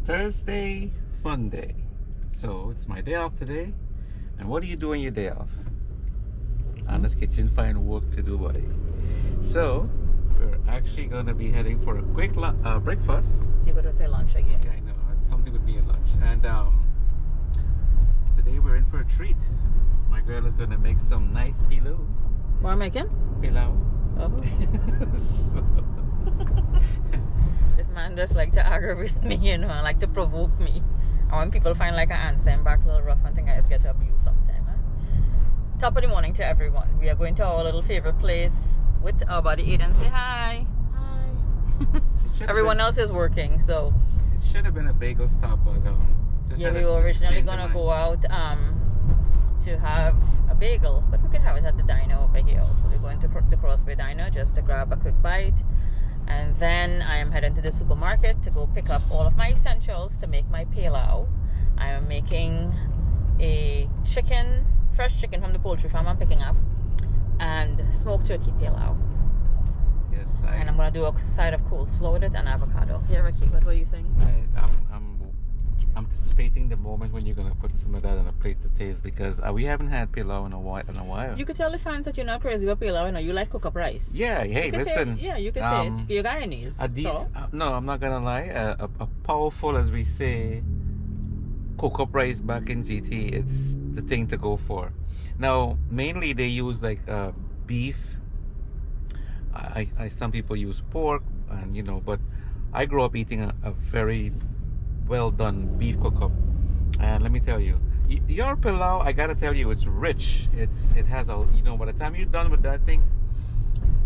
Thursday, fun day. So it's my day off today. And what do you do on your day off? Anna's kitchen, find work to do, buddy. So we're actually going to be heading for a quick breakfast. You're going to say lunch again. Yeah, I know. Something with me at lunch. And today we're in for a treat. My girl is going to make some nice Pelau. What am I making? Pelau. Oh. This man just like to aggravate me, you know, like to provoke me. And when people find like an answer and back a little rough, I think I just get abused sometime. Top of the morning to everyone. We are going to our little favorite place with our buddy Aiden. Say hi. Hi. Everyone else is working, so. It should have been a bagel stop, but just yeah, we were originally gonna go out to have a bagel, but we could have it at the diner over here. So we're going to the Crossway Diner just to grab a quick bite. And then I am heading to the supermarket to go pick up all of my essentials to make my Pelau. I am making a fresh chicken from the poultry farm I'm picking up, and smoked turkey Pelau. Yes, and I'm going to do a side of coleslaw with it and avocado. Yeah, Ricky, what were you saying? I'm anticipating the moment when you're going to put some of that on a plate to taste, because we haven't had Pelau in a while. You could tell the fans that you're not crazy about Pelau, you know, you like cook-up rice. Yeah, hey, listen. You can say it. You're Guyanese. No, I'm not going to lie. A powerful, as we say, cook-up rice back in GT, it's the thing to go for. Now, mainly they use like beef. Some people use pork, and you know, but I grew up eating a very well done beef cook-up, and let me tell you, your Pelau, I gotta tell you, it's rich. It has a, you know, by the time you're done with that thing,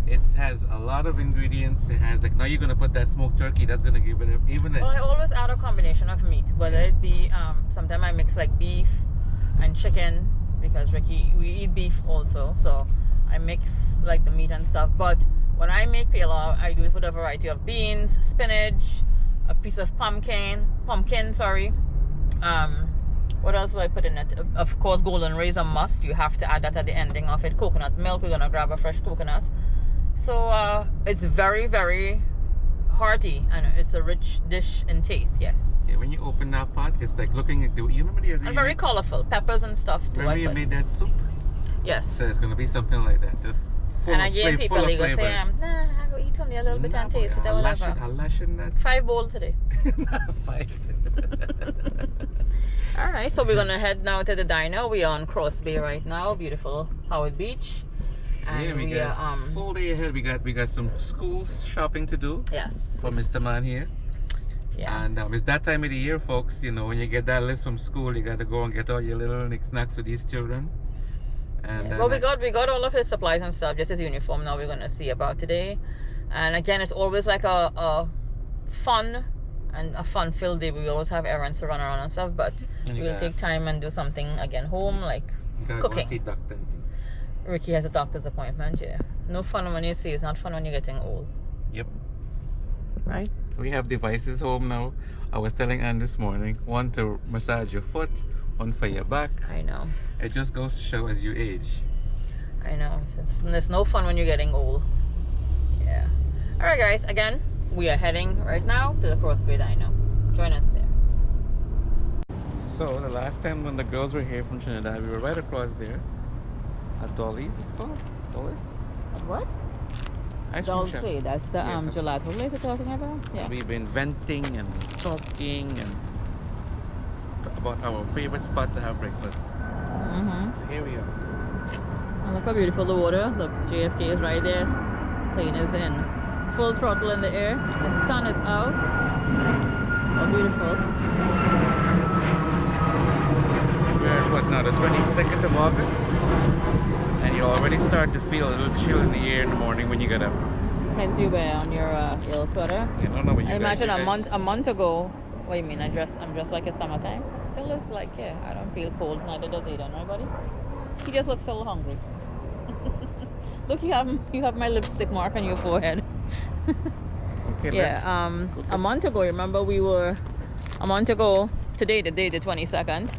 it has a lot of ingredients. It has like, now you're gonna put that smoked turkey, that's gonna give it well, I always add a combination of meat, whether it be sometimes I mix like beef and chicken, because Ricky, we eat beef also, so I mix like the meat and stuff. But when I make Pelau, I do it with a variety of beans, spinach, a piece of pumpkin, sorry. What else do I put in it? Of course, golden raisin must. You have to add that at the ending of it. Coconut milk. We're gonna grab a fresh coconut. So it's very, very hearty, and it's a rich dish in taste. Yes. Yeah, when you open that pot, it's like looking at you remember the other. And very colorful, peppers and stuff too. Remember you made that soup? Yes. So it's gonna be something like that. Just full and again, people they go say, nah, I go eat only a little bit and taste it or whatever. I'll lash in that. 5 bowl today. 5. Alright, so we're gonna head now to the diner. We are on Cross Bay right now, beautiful Howard Beach. And yeah, we got full day ahead. We got some school shopping to do. Yes. For Mr. Man here. Yeah. And it's that time of the year, folks. You know, when you get that list from school, you got to go and get all your little knickknacks for these children. And yeah. Well, we got all of his supplies and stuff, just his uniform. Now we're gonna see about today. And again, it's always like a fun-filled day. We always have errands to run around and stuff, but we'll take time and do something again home, like cooking. Go see doctor. Ricky has a doctor's appointment. Yeah. No fun when you see. It's not fun when you're getting old. Yep. Right. We have devices home now. I was telling Anne this morning, one to massage your foot, one for your back. I know. It just goes to show as you age. I know. It's no fun when you're getting old. Yeah. All right, guys. Again, we are heading right now to the Crossway Diner. Join us there. So the last time when the girls were here from Trinidad, we were right across there at Dolly's. It's called Dolly's. What? Ice cream shop. Dolce. That's the gelato place you're talking about. Yeah. We've been venting and talking and about our favorite spot to have breakfast. So here we are. And look how beautiful the water. Look, JFK is right there. Plane is in full throttle in the air, and the sun is out. How beautiful. We're at now, the 22nd of August, and you already start to feel a little chill in the air in the morning when you get up. Hence you wear on your yellow sweater. I don't know what you I imagine a month ago. What do you mean? I'm dressed like it's summertime. Still is like, yeah, I don't feel cold. Neither does Aiden, right, buddy? He just looks a little hungry. Look, you have my lipstick mark on your forehead. Okay, yeah. A month ago, remember today, the day, the 22nd.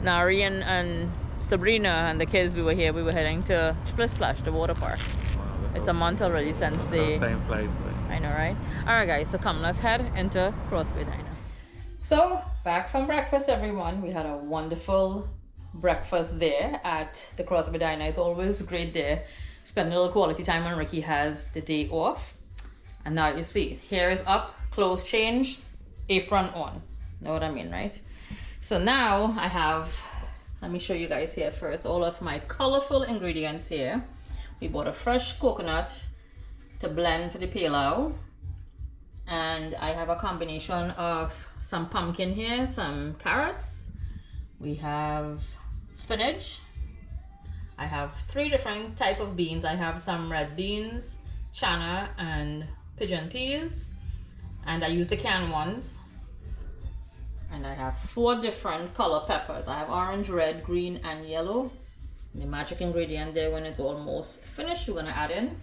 Nari and Sabrina and the kids, we were heading to Splash, the water park. Wow, it's a month already since time flies by. I know, right? Alright guys, so come, let's head into Crossway Diner. So, back from breakfast, everyone. We had a wonderful breakfast there at the Crosby Diner. It's always great there. Spend a little quality time when Ricky has the day off. And now you see, hair is up, clothes changed, apron on. Know what I mean, right? So now I have, let me show you guys here first, all of my colorful ingredients here. We bought a fresh coconut to blend for the pilau. And I have a combination of some pumpkin here, some carrots. We have spinach. I have 3 different type of beans. I have some red beans, chana, and pigeon peas. And I use the canned ones. And I have 4 different color peppers. I have orange, red, green, and yellow. The magic ingredient there, when it's almost finished, we're gonna add in.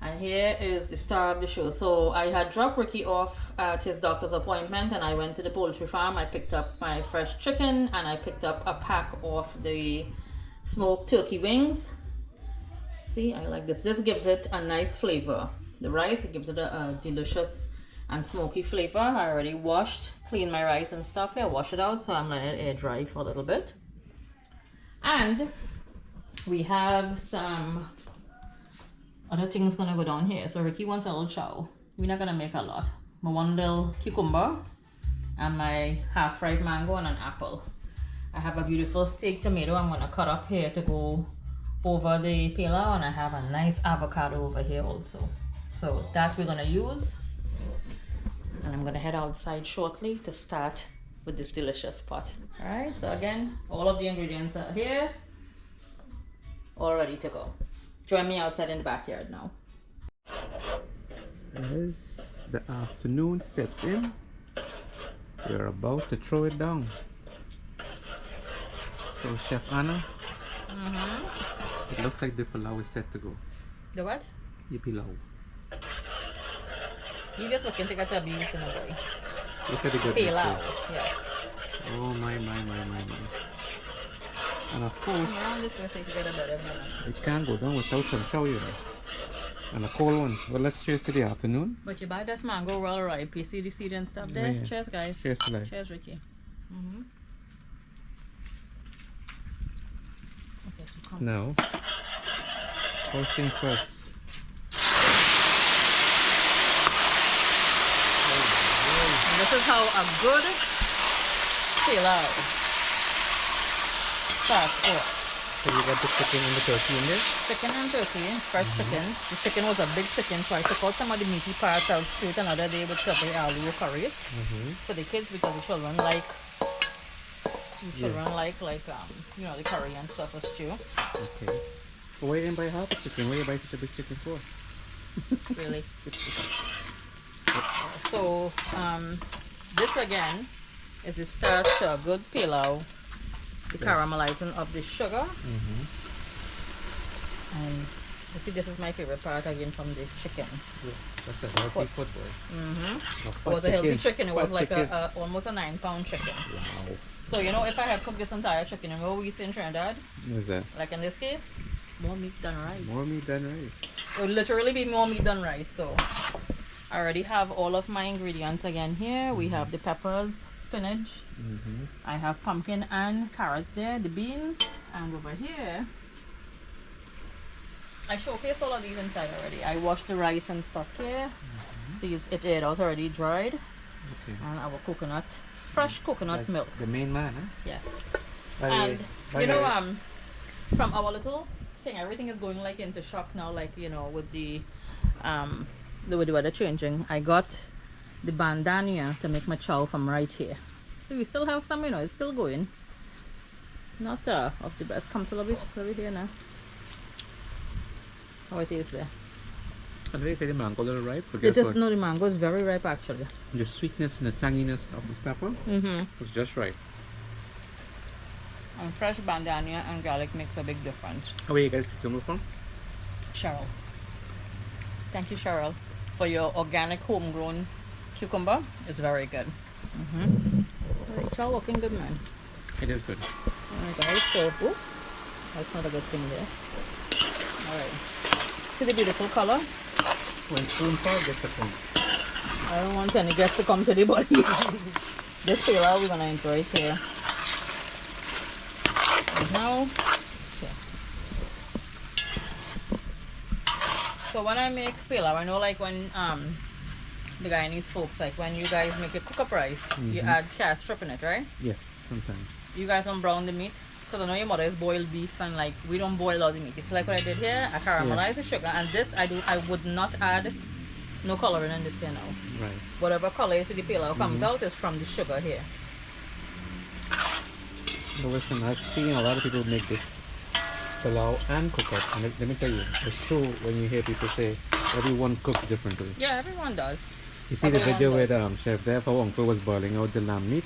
And here is the star of the show. So I had dropped Ricky off at his doctor's appointment and I went to the poultry farm. I picked up my fresh chicken and I picked up a pack of the smoked turkey wings. See, I like this. This gives it a nice flavor. The rice, it gives it a delicious and smoky flavor. I already washed, cleaned my rice and stuff here. Wash it out, so I'm letting it air dry for a little bit. And we have some other things gonna go down here. So Ricky wants a little chow. We're not gonna make a lot. My one little cucumber and my half-ripe mango and an apple. I have a beautiful steak tomato I'm gonna cut up here to go over the pilau, and I have a nice avocado over here also. So that we're gonna use. And I'm gonna head outside shortly to start with this delicious pot. All right, so again, all of the ingredients are here, all ready to go. Join me outside in the backyard now. As the afternoon steps in, we're about to throw it down. So Chef Anna, it looks like the pilau is set to go. The what? The pilau. You just looking to get a beef in a boy. Look at the good Pelau, yes. Oh my. And of course, Around this way, so you get a better one. it can't go down without some chow, you know. And a cold one. Well, let's cheers to the afternoon. But you buy this mango well ripe. You see the seed and stuff there? Yeah. Cheers, guys. Cheers to life. Cheers, Ricky. Okay, so come. Now, first thing first. And this is how a good pilau starts off. So you got the chicken and the turkey in there? Chicken and turkey, fresh chicken. The chicken was a big chicken, so I took out some of the meaty parts. I'll stew it another day with curry, aloo curry for the kids, because the children like you know, the curry and stuff with stew. Okay. So why you didn't buy half a chicken? Why you buy such a big chicken for? Really. So this again is the start to a good pilau. The caramelizing of the sugar. And you see, this is my favorite part again from the chicken. Yes, that's a healthy foot boy. It was a healthy chicken. It was like almost a 9-pound chicken. Wow. So you know, if I had cooked this entire chicken, you know what we say in Trinidad? What is that? Like in this case, more meat than rice. More meat than rice. It would literally be more meat than rice. So I already have all of my ingredients again here. We have the peppers, spinach. I have pumpkin and carrots there, the beans, and over here I showcased all of these inside already. I washed the rice and stuff here. See, it was already dried. Okay. And our coconut, fresh coconut That's milk. the main man, huh? Yes. By the And way- you know, from our little thing, everything is going like into shock now, like, you know, with the weather changing. I got the bandana to make my chow from right here. So we still have some, you know, it's still going. Not of the best. Comes a little bit here now. How it is there. And they say the mango a little ripe, but It guess is, what? no, the mango is very ripe actually. The sweetness and the tanginess of the pepper was just right. And fresh bandana and garlic makes a big difference. Where you guys pick them up from? Cheryl. Thank you, Cheryl, for your organic homegrown cucumber. It's very good. Alright, y'all looking good, man. It is good. Alright, guys, so, oh, that's not a good thing there. Alright. See the beautiful color? When spoon fall, gets the spoon. I don't want any guests to come to the body. This Pelau we're gonna enjoy it here. And now, okay. So when I make Pelau, I know like when the Guyanese folks, like when you guys make a cook-up rice, you add carrot strip in it, right? Yes, sometimes. You guys don't brown the meat? Because I know your mother is boiled beef and like we don't boil all the meat. It's like what I did here. I caramelize the sugar, and this I would not add no coloring in this here now. Right. Whatever color you see the Pelau comes out is from the sugar here. So listen, I've seen a lot of people make this Pelau and cook up, and let me tell you, it's true when you hear people say everyone cooks differently. Yeah, everyone does. You see the video where Chef Dev, our uncle, was boiling out the lamb meat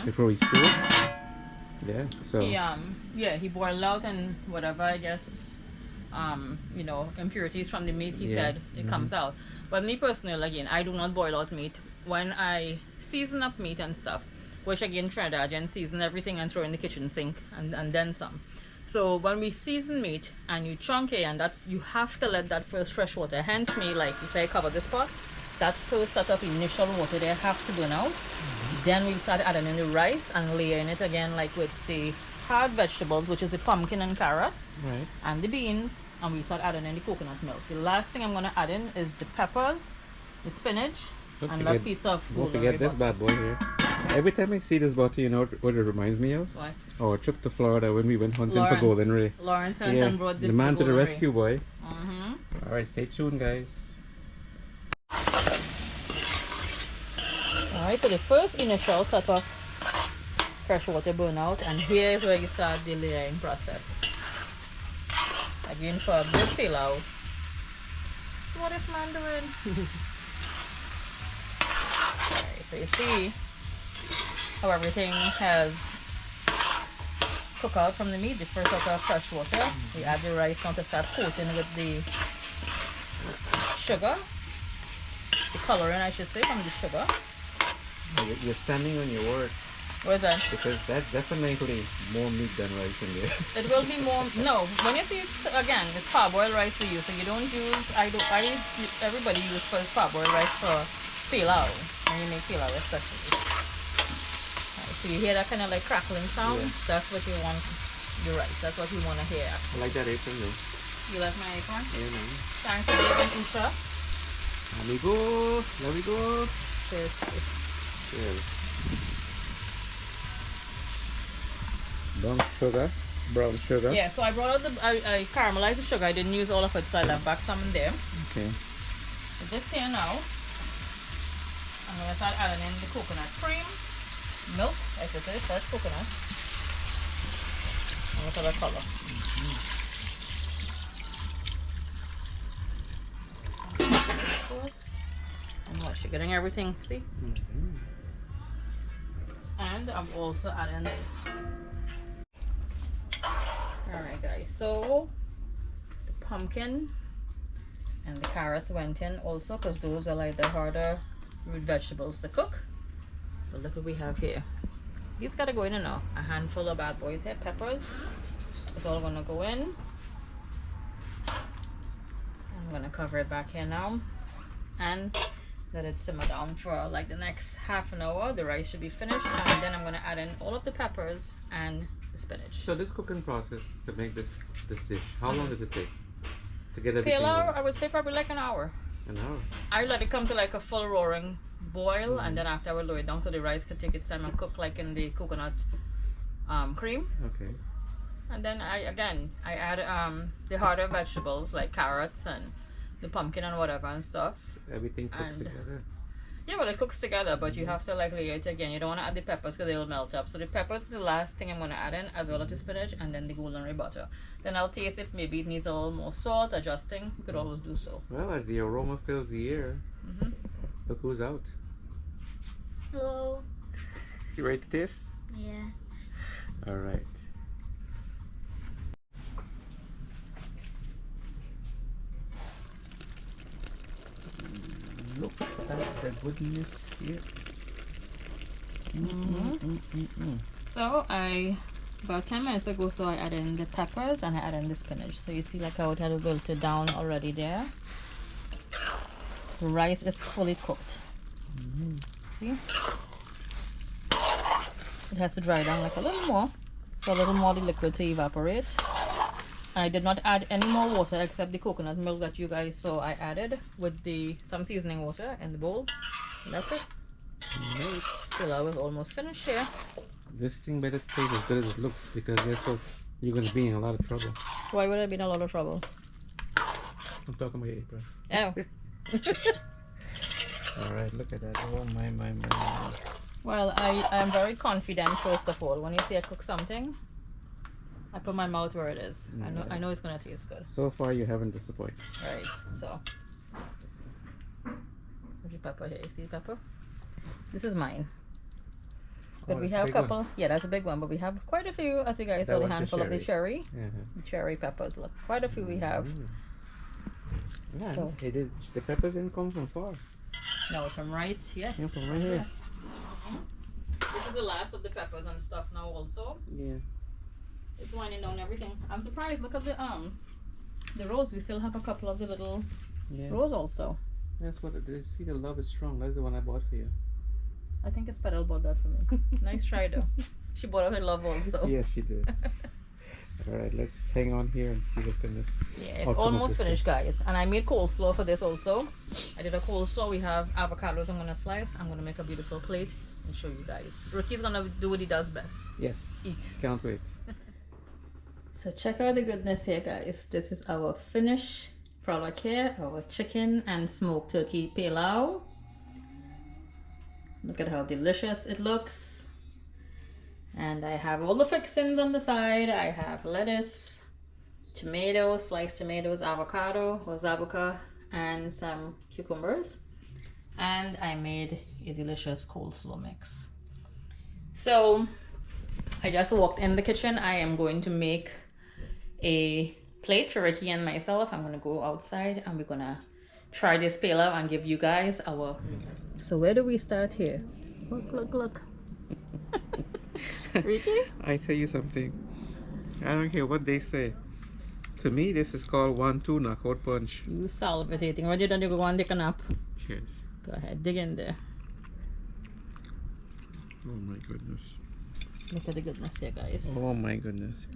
before he stewed it? Yeah, so... He boiled out and whatever, I guess, you know, impurities from the meat, he said, it comes out. But me personally, again, I do not boil out meat. When I season up meat and stuff, which again, Trinidadian season everything and throw in the kitchen sink and then some. So when we season meat and you chunk it, and that you have to let that first fresh water, hence me, like if I cover this pot, that first set of initial water there have to burn out. Then we start adding in the rice and layering it again like with the hard vegetables, which is the pumpkin and carrots, and the beans, and we start adding in the coconut milk. The last thing I'm going to add in is the peppers, the spinach, and that piece of don't forget this bad boy here. Every time I see this bottle, you know what it reminds me of? What? Our trip to Florida when we went hunting for golden ray. Lawrence and brought the man to the rescue, boy. Mm-hmm. Alright, stay tuned, guys. Alright, so the first initial set of fresh water burn out, and here is where you start the layering process. Again for a good Pelau. What is man doing? Alright, so you see how everything has cooked out from the meat. The first set of fresh water. We add the rice now to start coating with the sugar. The coloring, I should say, from the sugar. You're standing on your word. What's that? Because that's definitely more meat than rice in there. It will be more. No, when you see again, it's parboiled rice we use. So you don't use. Everybody use first parboiled rice for Pelau when you make Pelau, especially. Right, so you hear that kind of like crackling sound. Yeah. That's what you want. The rice. That's what you want to hear. I like that apron though. You like my apron? Yeah, man. Thanks to Dave and Usha. Amigo, there we go. Cheers. Cheers. Brown sugar. Yeah, so I brought out I caramelized the sugar. I didn't use all of it, so I left back some in there. Okay. So this here now, I'm going to start adding in the coconut cream, milk, I should say, first coconut. And look at the color. And watch, you're getting everything, see? And I'm also adding. Alright guys, so the pumpkin and the carrots went in also because those are like the harder root vegetables to cook. But look what we have here. These gotta go in now. A handful of bad boys here. Peppers. It's all gonna go in. I'm gonna cover it back here now and let it simmer down for like the next half an hour. The rice should be finished, and then I'm gonna add in all of the peppers and the spinach. So this cooking process to make this dish, how long does it take to get everything Pelau, going? I would say probably like an hour. An hour? I let it come to like a full roaring boil, and then after I will lower it down so the rice could take its time and cook like in the coconut cream. Okay. And then I add the harder vegetables like carrots and the pumpkin and whatever and stuff. So everything cooks together. Yeah, well, it cooks together, but you have to like layer it again. You don't want to add the peppers because they'll melt up. So the peppers is the last thing I'm going to add in, as well as the spinach, and then the golden ray butter. Then I'll taste if maybe it needs a little more salt, adjusting. You could always do so. Well, as the aroma fills the air, look who's out. Hello. You ready to taste? Yeah. All right. Look at the goodness here. So about 10 minutes ago, so I added in the peppers and I added in the spinach. So you see like how it had wilted down already there. The rice is fully cooked. See? It has to dry down like a little more, so a little more of the liquid to evaporate. And I did not add any more water except the coconut milk that you guys saw I added with some seasoning water in the bowl. And that's it. Right. Pilau is almost finished here. This thing better taste as good as it looks, because guess what? You're gonna be in a lot of trouble. Why would I be in a lot of trouble? I'm talking about your apron. Oh. Alright, look at that. Oh my. Well, I am very confident, first of all. When you see I cook something, I put my mouth where it is. I know it's gonna taste good. So far you haven't disappointed. Right, so. Where's your pepper here? You see the pepper? This is mine. But we have a couple. One. Yeah, that's a big one. But we have quite a few, as you guys saw, the handful of the cherry. The cherry peppers. Look, quite a few we have. Yeah, so. The peppers didn't come from far. No, it's from right. Yes. Yeah, from right here. This is the last of the peppers and stuff now also. Yeah. It's winding down everything. I'm surprised. Look at the rose. We still have a couple of the little rose also. That's what it is. See, the love is strong. That's the one I bought for you. I think Espadel bought that for me. Nice try though. She bought out her love also. Yes, she did. Alright, let's hang on here and see what's gonna. Yeah, it's almost finished, guys. And I made coleslaw for this also. I did a coleslaw. We have avocados I'm gonna slice. I'm gonna make a beautiful plate and show you guys. Ricky's gonna do what he does best. Yes. Eat. Can't wait. So check out the goodness here, guys. This is our finished product here. Our chicken and smoked turkey pilau. Look at how delicious it looks. And I have all the fixings on the side. I have lettuce, tomatoes, sliced tomatoes, avocado, wasabuca, and some cucumbers. And I made a delicious coleslaw mix. So I just walked in the kitchen. I am going to make a plate for Ricky and myself. I'm gonna go outside and we're gonna try this pilau and give you guys our. So where do we start here? Look. Ricky? I tell you something. I don't care what they say. To me, this is called 1-2 knockout punch. You salivating. When you're done, you go and take a nap. Cheers. Go ahead, dig in there. Oh my goodness. Look at the goodness here, guys. Oh my goodness.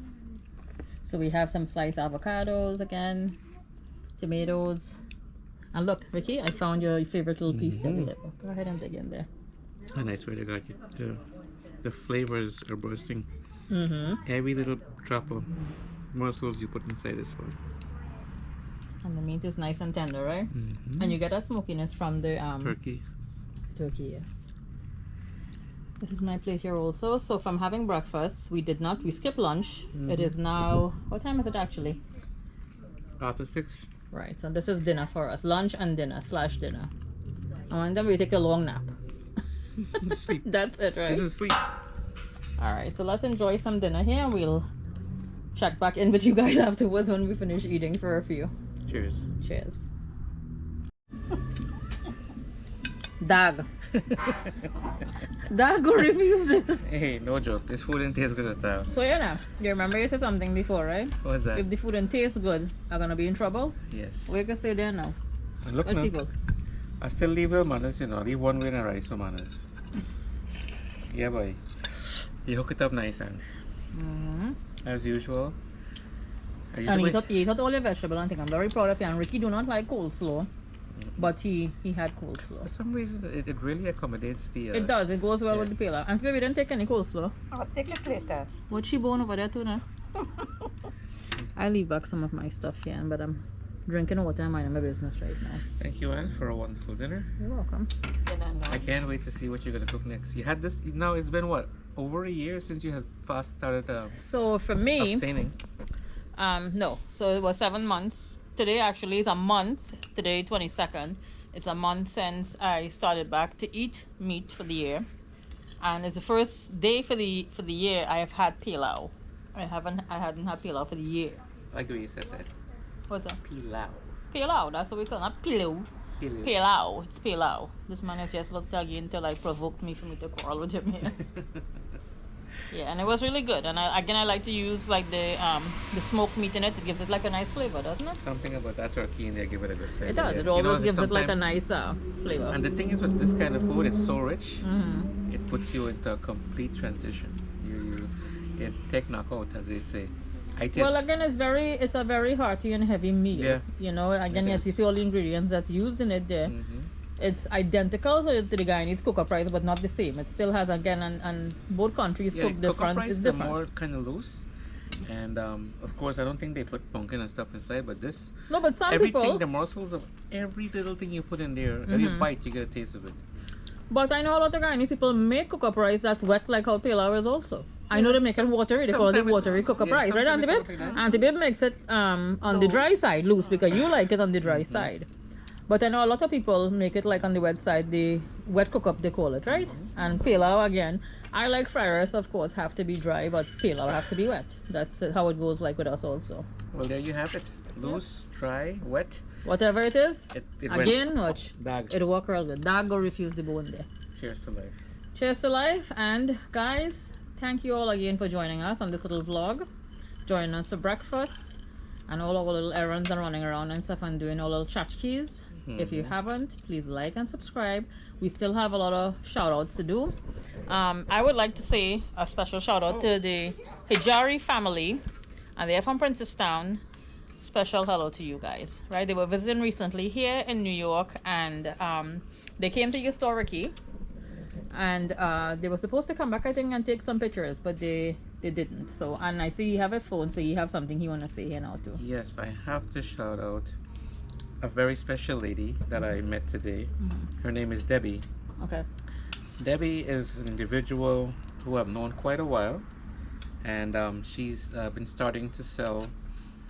So we have some sliced avocados again, tomatoes. And look, Ricky, I found your favorite little piece over there. Go ahead and dig in there. And I swear to God, the flavors are bursting. Every little drop of morsels you put inside this one. And the meat is nice and tender, right? And you get that smokiness from the turkey. Yeah. This is my plate here also. So from having breakfast, we skipped lunch. It is now, what time is it actually? After 6. Right, so this is dinner for us. Lunch and dinner / dinner. And then we take a long nap. Sleep. That's it, right? This is sleep. Alright, so let's enjoy some dinner here and we'll check back in with you guys afterwards when we finish eating for a few. Cheers. Cheers. Dag. Dag go refuse this. Hey, no joke. This food didn't taste good at all. So you remember you said something before, right? What was that? If the food didn't taste good, I'm gonna be in trouble. Yes. We can say there now. And look now. People. I still leave well manners, you know. Leave one grain of rice for manners. Yeah, boy. You hook it up nice and as usual. And he ate all your vegetable and I think I'm very proud of you. And Ricky do not like coleslaw, but he had coleslaw. For some reason, it really accommodates the. It does. It goes well with the pilau. And baby didn't take any coleslaw. I'll take it later. What's she bone over there too now? I leave back some of my stuff here, but I'm drinking water and minding my business right now. Thank you, Anne, for a wonderful dinner. You're welcome. I can't wait to see what you're gonna cook next. You had this now. It's been what, over a year since you had fast started. So for me, abstaining. No. So it was 7 months. Today actually is a month. Today 22nd. It's a month since I started back to eat meat for the year, and it's the first day for the year I have had pilau. I hadn't had pilau for the year. I like the way you said that. What's that? Pilau. Pilau. That's what we call it. Not pilau. Pilau. Pelau. It's Pelau. This man has just looked again to like provoke me for me to quarrel with him here. Yeah, and it was really good. And I like to use like the smoked meat in it. It gives it like a nice flavor, doesn't it? Something about that turkey in there give it a good flavor. It does. Yeah. It always gives it like a sometime- nice flavor. And the thing is with this kind of food, it's so rich. Mm-hmm. It puts you into a complete transition. It take knockout, as they say. Well, again, it's a very hearty and heavy meal. Yeah. You know, again, It yes, is. you see all the ingredients that's used in it there. Mm-hmm. It's identical to the Guyanese cook-up rice, but not the same. It still has, again, and both countries Yeah, cook different. rice It's is different. more kind of loose, and of course I don't think they put pumpkin and stuff inside. But this, No, but some everything, people. the morsels of every little thing you put in there, every Mhm. bite you get a taste of it. But I know a lot of Guyanese people make cook-up rice that's wet like how Pelau is also. I know they make it watery. They call it sometimes watery it's- cook-up yeah, rice, right, sometimes Auntie it's Babe? like that. Auntie Babe makes it on the dry side, loose, because you like it on the dry side. But I know a lot of people make it like on the wet side, the wet cook-up they call it, right? And Pelau, again, I like fried rice, of course, have to be dry, but Pelau have to be wet. That's how it goes like with us also. Well, there you have it. Loose, dry, wet. Whatever it is, It again, watch. Dag. It'll work real good. Dag go refuse the bone there. Cheers to life. Cheers to life, and guys, thank you all again for joining us on this little vlog, joining us for breakfast and all our little errands and running around and stuff and doing all little tchotchkes. If you haven't, please like and subscribe. We still have a lot of shout outs to do. I would like to say a special shout out to the Hijari family, and they're from Princestown. Special hello to you guys, right? They were visiting recently here in New York, and they came to your store, Ricky, and they were supposed to come back, I think, and take some pictures, but they didn't. So, and I see you have his phone, so you have something he want to say here now too. Yes, I have to shout out a very special lady that I met today. Her name is Debbie. Okay. Debbie is an individual who I've known quite a while, and she's been starting to sell.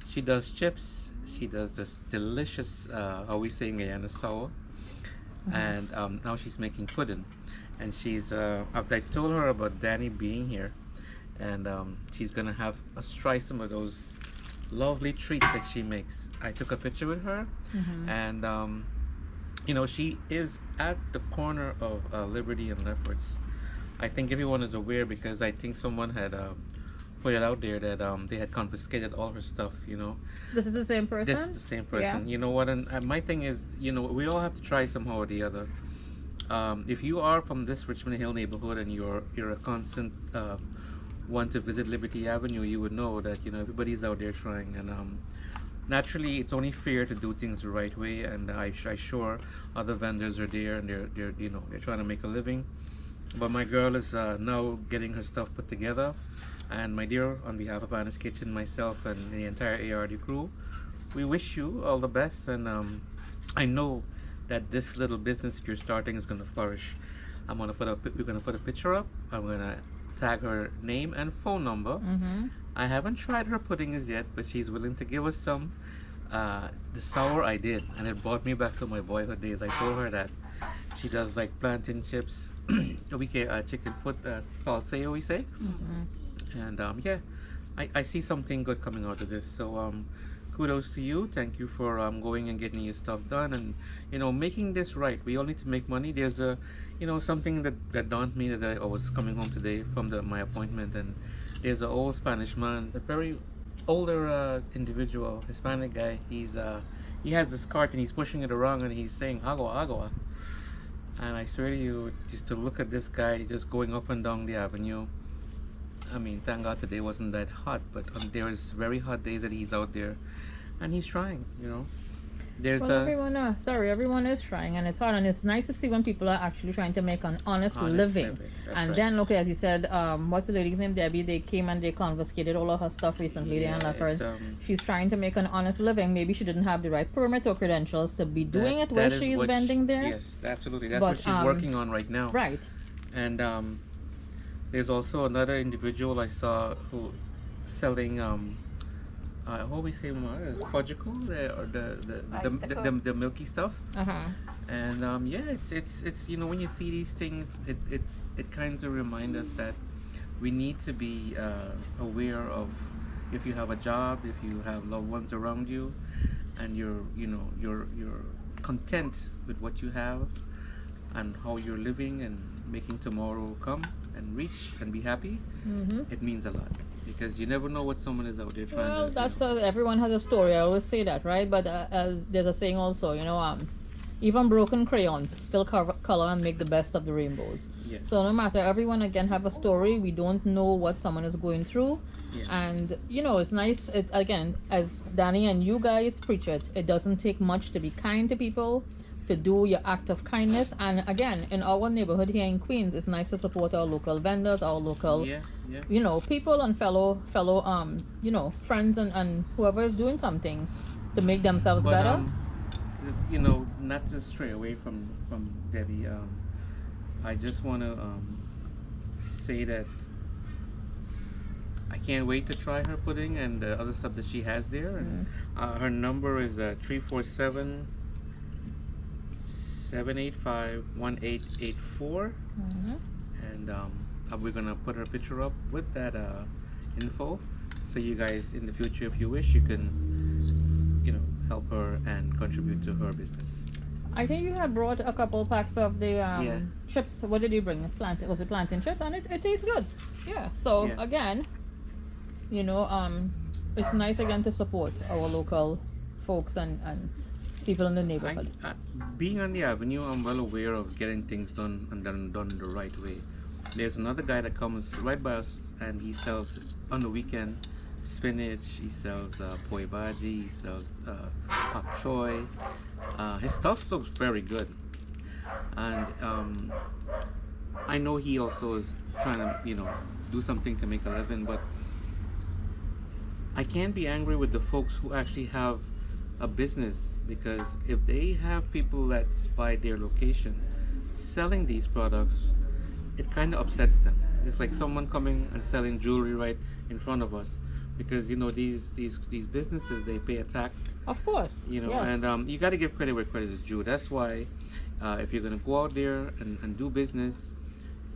She does chips. She does this delicious, how we say in Guyana, sour, and now she's making pudding. And she's, I told her about Danny being here, and she's gonna have us try some of those lovely treats that she makes. I took a picture with her, and you know, she is at the corner of Liberty and Lefferts. I think everyone is aware because I think someone had put it out there that they had confiscated all her stuff, you know. This is the same person? This is the same person. You know what? And my thing is, you know, we all have to try somehow or the other. If you are from this Richmond Hill neighborhood and you're a constant one to visit Liberty Avenue, you would know that, you know, everybody's out there trying, and naturally it's only fair to do things the right way, and I sure other vendors are there and they're you know, they're trying to make a living. But my girl is now getting her stuff put together, and my dear, on behalf of Anna's Kitchen, myself and the entire ARD crew, we wish you all the best, and I know that this little business that you're starting is going to flourish. We're going to put a picture up. I'm going to tag her name and phone number. I haven't tried her puddings yet, but she's willing to give us some. The sour I did, and it brought me back to my boyhood days. I told her that she does like plantain chips, we get chicken foot salsa, we say. And yeah, I see something good coming out of this. So kudos to you. Thank you for going and getting your stuff done, and you know, making this right. We all need to make money. There's a, you know, something that dawned me that I was coming home today from my appointment, and there's an old Spanish man, a very older individual, Hispanic guy. He has this cart and he's pushing it around and he's saying agua agua. And I swear to you, just to look at this guy just going up and down the avenue. I mean, thank God today wasn't that hot, but there's very hot days that he's out there, and he's trying. You know, there's Well, everyone is trying, and it's hard, and it's nice to see when people are actually trying to make an honest living. That's And right. then, look, as you said, what's the lady's name? Debbie. They came and they confiscated all of her stuff recently. They Yeah, left her. it's, She's trying to make an honest living. Maybe she didn't have the right permit or credentials to be doing it that where is she's what vending there. Yes, absolutely. That's But, what she's working on right now. Right. And there's also another individual I saw who selling what we say, fudgicle, or the milky stuff. And yeah, it's you know, when you see these things, it kind of reminds us that we need to be aware of, if you have a job, if you have loved ones around you, and you're content with what you have and how you're living, and making tomorrow come and reach and be happy, Mm-hmm. it means a lot because you never know what someone is out there trying Well, to. that's everyone has a story. I always say that, right? But as there's a saying also, even broken crayons still color and make the best of the rainbows. Yes. So no matter, everyone again have a story. We don't know what someone is going through, Yeah. and it's nice. It's again, as Danny and you guys preach it. It doesn't take much to be kind to people, to do your act of kindness. And again, in our neighborhood here in Queens, it's nice to support our local vendors, our local, people and fellow friends and whoever is doing something to make themselves But better. not to stray away from Debbie. I just want to say that I can't wait to try her pudding and the other stuff that she has there. And her number is 347 785 1884. And we're gonna put her picture up with that info, so you guys in the future, if you wish, you can help her and contribute to her business. I think you had brought a couple packs of the Yeah. chips. What did you bring? Was it plantain chip? And it tastes good. Yeah. So Yeah. again, it's nice again to support our local folks and people in the neighborhood. Being on the avenue, I'm well aware of getting things done and done the right way. There's another guy that comes right by us and he sells on the weekend spinach, he sells poi bhaji, he sells pak choy. His stuff looks very good, and I know he also is trying to do something to make a living, but I can't be angry with the folks who actually have a business, because if they have people that's by their location selling these products, it kind of upsets them. It's like someone coming and selling jewelry right in front of us, because these businesses, they pay a tax, Of course. Yes. and you got to give credit where credit is due. That's why if you're gonna go out there and do business,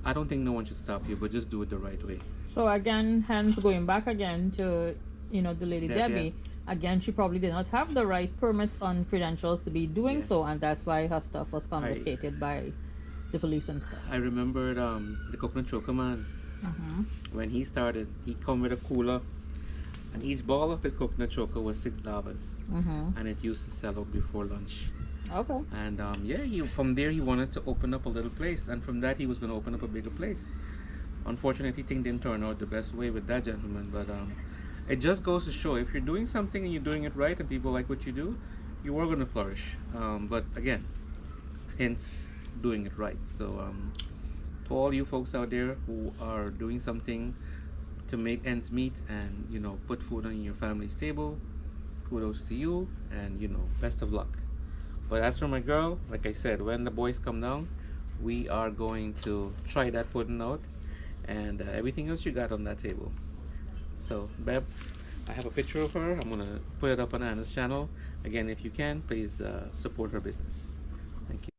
I don't think no one should stop you, but just do it the right way. So again, hence going back again to the lady Debbie. Again, she probably did not have the right permits on credentials to be doing so, and that's why her stuff was confiscated by the police and stuff. I remembered the coconut choker man. When he started, he come with a cooler, and each ball of his coconut choker was $6, and it used to sell out before lunch. Okay. And from there he wanted to open up a little place, and from that he was going to open up a bigger place. Unfortunately, things didn't turn out the best way with that gentleman, but it just goes to show, if you're doing something and you're doing it right and people like what you do, you are going to flourish. But again, hence doing it right. So to all you folks out there who are doing something to make ends meet and put food on your family's table, kudos to you, and best of luck. But as for my girl, like I said, when the boys come down, we are going to try that pudding out and everything else you got on that table. So Beb, I have a picture of her. I'm gonna put it up on Anna's channel. Again, if you can, please support her business. Thank you.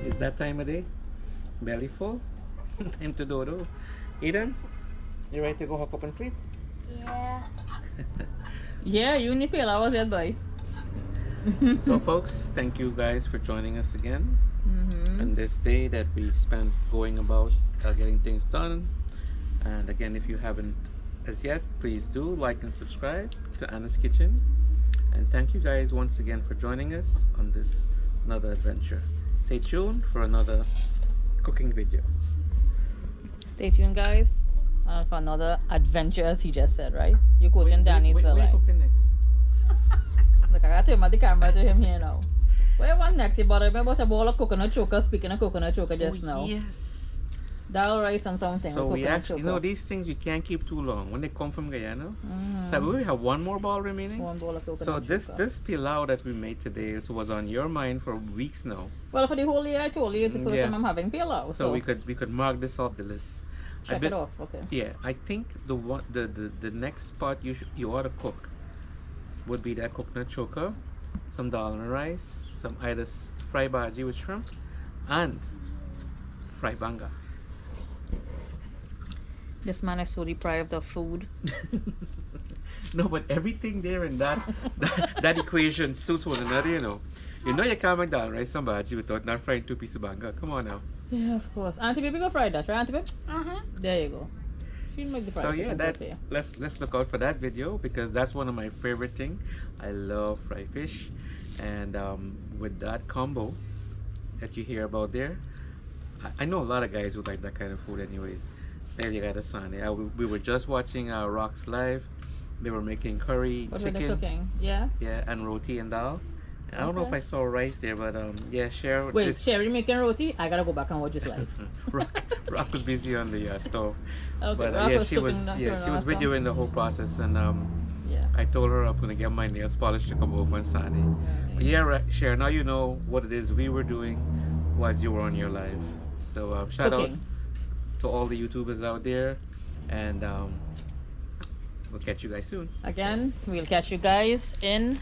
It's that time of day. Belly full. Time to dodo. Eden, you ready to go hook up and sleep? Yeah. Yeah, you need Pelau was that boy. So folks, thank you guys for joining us again on this day that we spent going about getting things done. And again, if you haven't as yet, please do like and subscribe to Anna's Kitchen. And thank you guys once again for joining us on this another adventure. Stay tuned for another cooking video. Stay tuned, guys, for another adventure, as he just said, right? You're quoting Danny's What are you line. cooking next? Look, I got to him at the camera to him here now. What you want next? You bought about a bowl of coconut choker. Speaking of coconut choker just now. Yes. Dal rice and something. So with we coconut actually, choker. these things you can't keep too long when they come from Guyana. Mm. So we have one more ball remaining. One bowl of coconut So this choker. this pilau that we made today was on your mind for weeks now. Well, for the whole year, I told you it's the first Yeah. time I'm having Pelau. So we could mark this off the list. check it off. Okay. Yeah, I think the next spot you ought to cook would be that coconut choker, some dal and rice, some either fried bhaji with shrimp, and fried banga. This man is so deprived of food. No, but everything there in that equation suits one another, you know. You know you can't make dal and rice and bhaji without not frying 2 pieces of banga. Come on now. Yeah, of course. Auntie Baby go fry that, right, Auntie Baby? There you go. She'll make the So fried yeah, chicken that for you. let's look out for that video because that's one of my favorite thing. I love fried fish, and with that combo that you hear about there, I know a lot of guys who like that kind of food. Anyways, there you got a son. Yeah, we were just watching Rocks live. They were making curry, What were they chicken, cooking? Yeah? yeah, and roti and dal. I don't know if Okay. I saw rice there, but yeah, share. Wait, Sherry making roti? I gotta go back and watch this live. Rock was busy on the stove. Okay, But Rock yeah, was she was cooking that she turn was on videoing the whole process, and Yeah. I told her I'm gonna get my nails polished to come over on Sunday. But yeah, Cher, now you know what it is we were doing whilst you were on your live. So shout out Cooking. to all the YouTubers out there, and we'll catch you guys soon. Again, we'll catch you guys in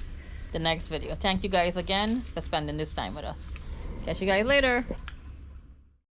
the next video. Thank you guys again for spending this time with us. Catch you guys later.